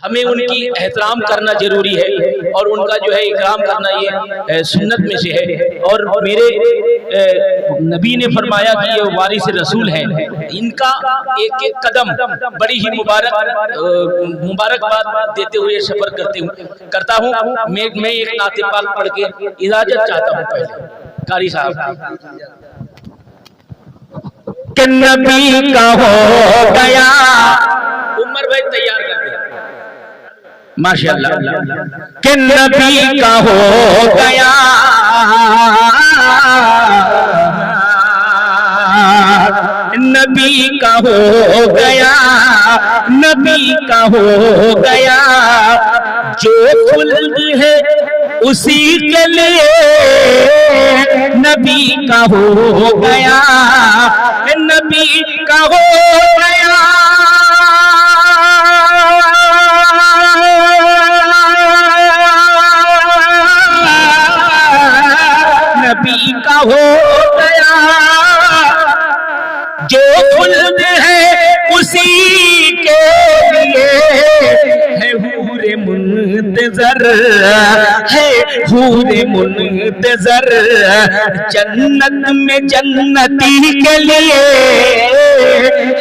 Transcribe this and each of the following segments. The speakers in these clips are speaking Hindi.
हमें उनकी एहतराम करना जरूरी है और उनका जो है इकराम करना ये सुन्नत में से है। और मेरे नबी ने फरमाया कि ये वारिस रसूल हैं, इनका एक एक कदम बड़ी ही मुबारकबाद देते हुए सफर करता हूँ। मैं एक नाते पाक पढ़ के इजाजत चाहता हूँ। पहले कारी साहब कि नबी का हो गया, उमर भाई तैयार कर दे माशाअल्लाह, कि नबी का हो गया, नबी का हो गया, नबी का हो गया, जो खुल्द है उसी के लिए नबी का हो गया, नबी का हो गया, नबी का हो गया, जो खुल्द है उसी के लिए है हूरे मुंतजर, है हूरे मुंतजर, जन्नत में जन्नती के लिए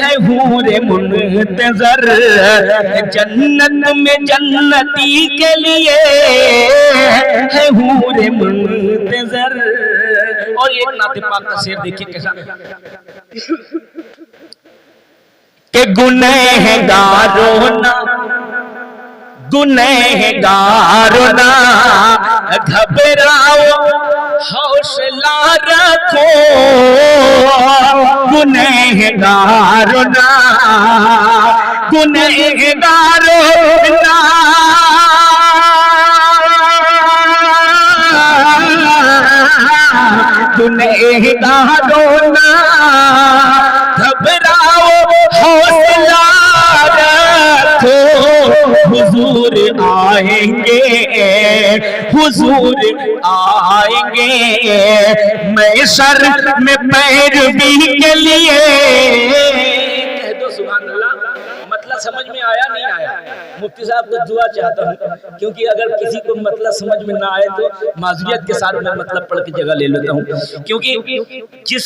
है हूरे मुंतजर, जन्नत में जन्नती के लिए है हूरे मुंतजर। और एक नाते पाक का शेर देखिए कैसा कि गुनहगारों ना, गुनहगारों ना घबराओ, हौसला रखो, गुनहगारों ना, गुनहगारों ना, गुनहगारों ना घबराओ, हौसला रखो, हुजूर आएंगे, हुजूर आएंगे, महशर में पैरवी के लिए। कह दो सुभान अल्लाह। मतलब समझ में आया नहीं आया? मुफ्ती साहब को दुआ चाहता हूँ, क्योंकि अगर किसी को मतलब समझ में ना आए तो माजूरियत के साथ मैं मतलब पढ़ के जगह ले लेता हूँ। क्योंकि जिस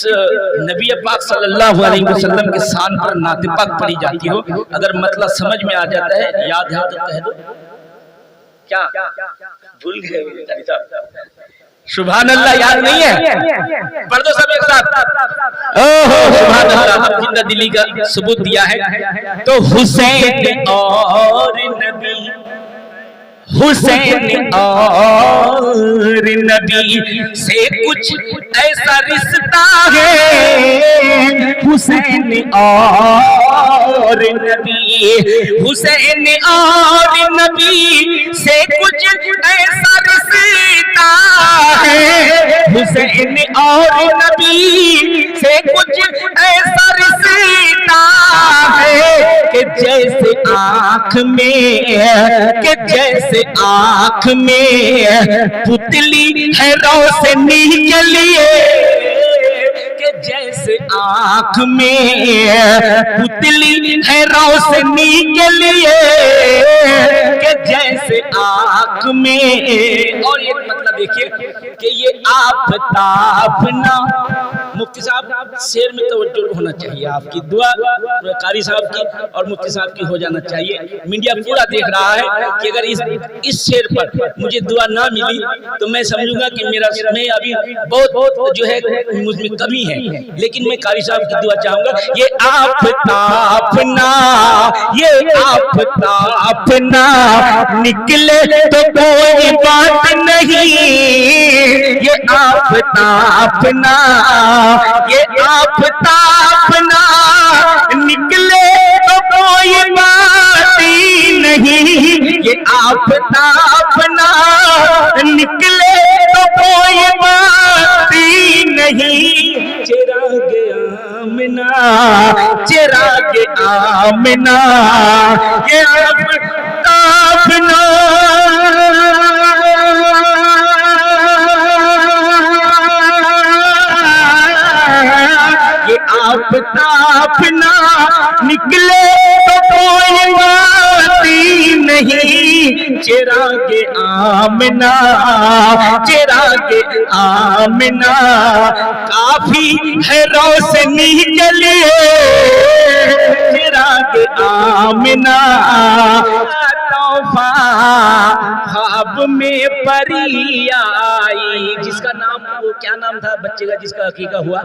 नबी पाक सल्लल्लाहु अलैहि वसल्लम के शान पर नाते पाक पढ़ी जाती हो, अगर मतलब समझ में आ जाता है, याद है तो कह दो। क्या भूल गए? सुभान अल्लाह, याद नहीं है? पढ़ दो सब एक साथ। ओहो सुभान अल्लाह, अब जिंदा दिली का सबूत दिया है। तो हुसैन और नबी, हुसैन और नबी से कुछ ऐसा रिश्ता है, हुसैन और नबी, हुसैन और नबी से कुछ ऐसा रिश्ता है, हुसैन और नबी से कुछ ऐसा रिश्ता है कि जैसे आँख में, कि जैसे आँख में पुतली है रोशनी के लिए, कि जैसे आँख में पुतली है रोशनी के लिए, कि जैसे आँख में। और एक मतलब देखिए कि ये आफताब ना, मुफ्ती साहब शेर में तवज्जो होना चाहिए, आपकी दुआ कारी साहब की और मुफ्ती साहब की हो जाना चाहिए। मीडिया पूरा देख रहा है कि अगर इस शेर पर मुझे दुआ ना मिली तो मैं समझूंगा कि मेरा मैं अभी बहुत जो है मुझमें कमी है, लेकिन मैं कारी साहब की दुआ चाहूंगा। ये आफताब ना, ये आफताब ना निकले तो कोई बात नहीं, ये आफताब ना, ये आफताब ना निकले तो कोई बात ही नहीं, ये आफताब ना निकले तो कोई बात ही नहीं। चिराग आमना, चिराग आमना, ये आफताब ना, ये आफताब ना निकले तो कोई बात ही नहीं। नहीं चिरागे आमना, चिरागे आमना काफी है रोशनी के लिए चिरागे आमना। तौफा ख्वाब में परी आई, जिसका नाम, वो क्या नाम था बच्चे का जिसका हकीका हुआ,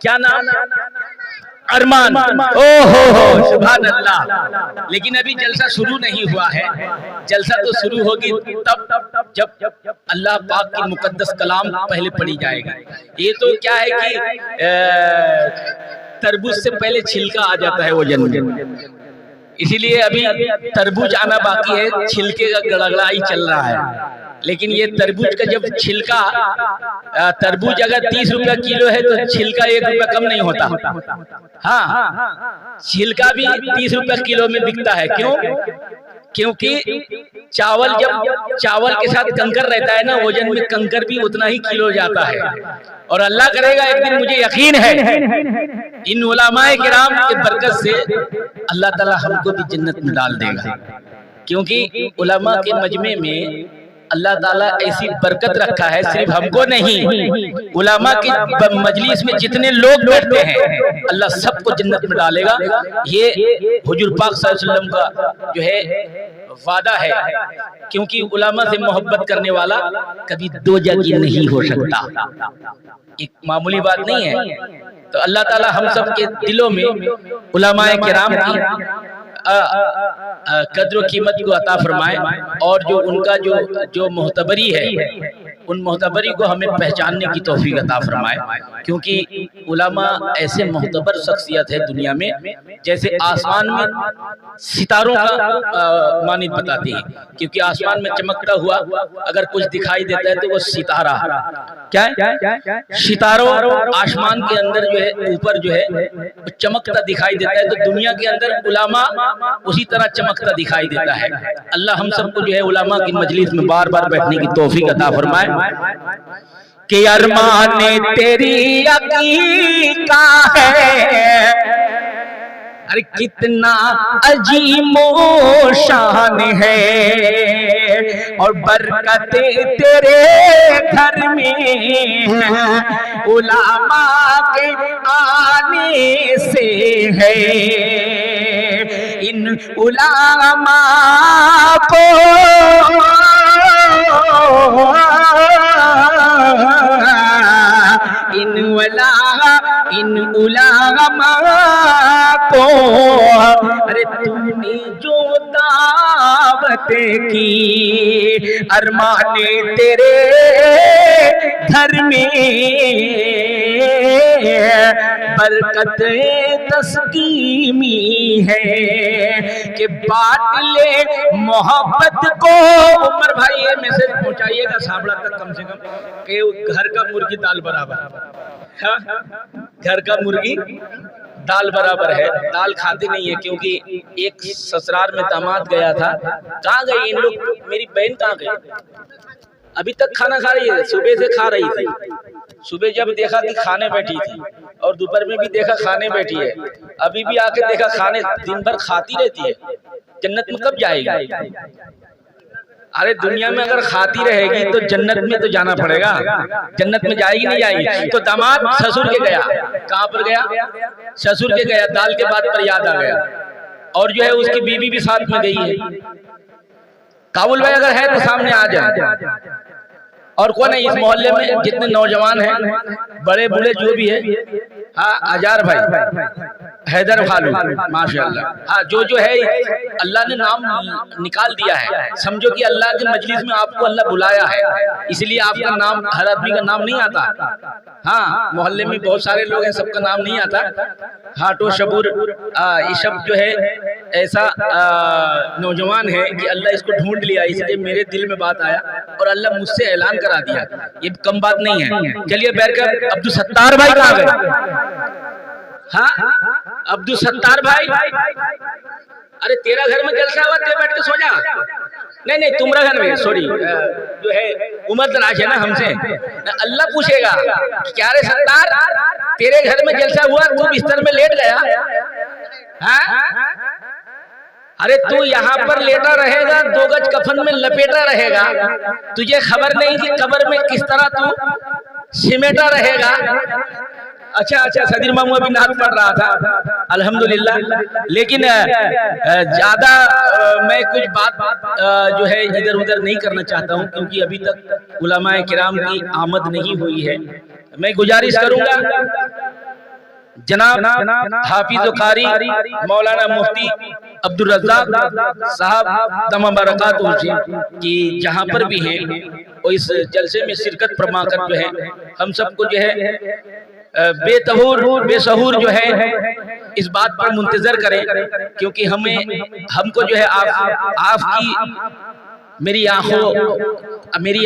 क्या नाम? अरमान। ओहो सुभान अल्लाह। लेकिन अभी जलसा शुरू नहीं हुआ है, जलसा तो शुरू होगी तब जब अल्लाह पाक की मुकद्दस कलाम पहले पढ़ी जाएगी। ये तो क्या है कि तरबूज से पहले छिलका आ जाता है वजन में, इसीलिए अभी तरबूज आना बाकी है, छिलके का गड़गड़ाई चल रहा है। लेकिन ये तरबूज का जब छिलका, तरबूज अगर 30 रुपया किलो है तो छिलका 1 रुपया कम नहीं होता। हाँ, छिलका भी 30 रुपया किलो में बिकता है। क्यों? क्योंकि चावल, जब चावल के साथ कंकर रहता है ना, वजन में कंकर भी उतना ही किलो जाता है। और अल्लाह करेगा एक दिन, मुझे यकीन है इन उलमाए किराम के बरकत से अल्लाह ताला हमको भी जन्नत में डाल देगा। क्योंकि उलमा के मजमे में अल्लाह ताला ऐसी बरकत रखा है, सिर्फ हमको नहीं, उलमा की मजलिस में जितने लोग बैठते हैं अल्लाह सबको जन्नत में डालेगा। ये हुजूर पाक सल्लल्लाहु अलैहि वसल्लम का जो है वादा है। क्योंकि उलमा से मोहब्बत करने वाला कभी दो जगह नहीं हो सकता, एक मामूली बात नहीं है। तो अल्लाह ताला हम सब के दिलों में उलमाए किराम की कद्र कीमत को अता फरमाए, और जो उनका जो मोहतबरी है उन मोहतबरी को हमें पहचानने की तौफीक अता फरमाए। क्योंकि उलमा ऐसे मोहतबर शख्सियत है दुनिया में, जैसे आसमान में सितारों का मानित बताती है। क्योंकि आसमान में चमकता हुआ अगर कुछ दिखाई देता है तो वो सितारा, क्या है? सितारों आसमान के अंदर जो है, ऊपर जो है चमकता दिखाई देता है, तो दुनिया के अंदर उलमा उसी तरह चमकता दिखाई देता है। अल्लाह हम सबको जो है उलमा की मजलिस में बार बार बैठने की तौफीक अता फरमाए। कि अरमान तेरी अकीका है, अरे कितना अजीमो शान है, और बरकते तेरे घर में उलमा के आने से है। इन उलमा को इन उलमा को अरे तूने जो दावत की, अरमाने तेरे घर में बरकत तस्कीमी है कि बांट ले मोहब्बत को। उमर भाई ये मैसेज पहुंचाइएगा साबड़ा तक कम से कम, कि घर का मुर्गी दाल बराबर। हाँ? घर का मुर्गी दाल बराबर है। दाल खाते नहीं है, क्योंकि एक ससुराल में दामाद गया था। कहाँ गई इन लोग? मेरी बहन कहाँ गई? अभी तक खाना खा रही है, सुबह से खा रही थी। सुबह जब देखा कि खाने बैठी थी, और दोपहर में भी देखा खाने बैठी है, अभी भी आके देखा खाने, दिन भर खाती रहती है। जन्नत में कब जाएगी? अरे दुनिया में अगर खाती रहेगी तो जन्नत में तो जाना पड़ेगा। जन्नत में जाएगी नहीं जाएगी? तो दामाद ससुर के गया। कहाँ पर गया? ससुर के गया। दाल के बात पर याद आ गया, और जो है उसकी बीवी भी साथ में गई है। काबुल भाई अगर है तो सामने आ जाए। और कौन है इस मोहल्ले में जितने नौजवान हैं, बड़े बूढ़े जो भी है? हाँ, आजार भाई, हैदर भालू, माशाअल्लाह। हाँ, जो है अल्लाह ने नाम निकाल दिया है। समझो कि अल्लाह के मजलिस में आपको अल्लाह बुलाया है, इसलिए आपका नाम, हर आदमी का नाम नहीं आता। हाँ, मोहल्ले में बहुत सारे लोग हैं, सबका नाम नहीं आता। हाटो शबूर ये सब जो है ऐसा नौजवान है कि अल्लाह इसको ढूंढ लिया, इसलिए मेरे दिल में बात आया और अल्लाह मुझसे ऐलान करा दिया। ये कम बात नहीं है। चलिए बैठकर अब्दुल सत्तार भाई कहाँ गए? हाँ, अब्दुल सत्तार भाई, अरे तेरा घर में जलसा हुआ, ते बैठ के सो जा। नहीं, तुम्हारा घर में, सॉरी, जो है उमर दराज है ना हमसे। अल्लाह पूछेगा क्या रे सत्तार, तेरे घर में जलसा हुआ, तू बिस्तर में लेट गया? हाँ? अरे तू यहाँ पर लेटा रहेगा, 2 गज कफन में लपेटा रहेगा, तुझे खबर नहीं कि कब्र में किस तरह तू सिमेटा रहेगा। अच्छा सदीर मामू अभी नात पढ़ रहा था अल्हम्दुलिल्लाह। लेकिन ज्यादा मैं कुछ बात जो है इधर उधर नहीं करना चाहता हूँ, क्योंकि अभी तक उलमाए किराम की आमद नहीं हुई है। मैं गुजारिश करूंगा जनाब हाफिज कारी मौलाना मुफ्ती अब्दुल रज़्ज़ाक साहब तमाम बरकातहू से कि जहाँ पर भी हैं वो इस जलसे में शिरकत फरमाकर जो है हम सबको जो है बेसहूर जो है इस बात पर मुंतजर करें, क्योंकि हमको जो है आपकी मेरी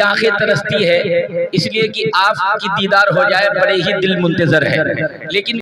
आंखें तरसती है, इसलिए कि आपकी दीदार हो जाए, बड़े ही दिल मुंतजर है। लेकिन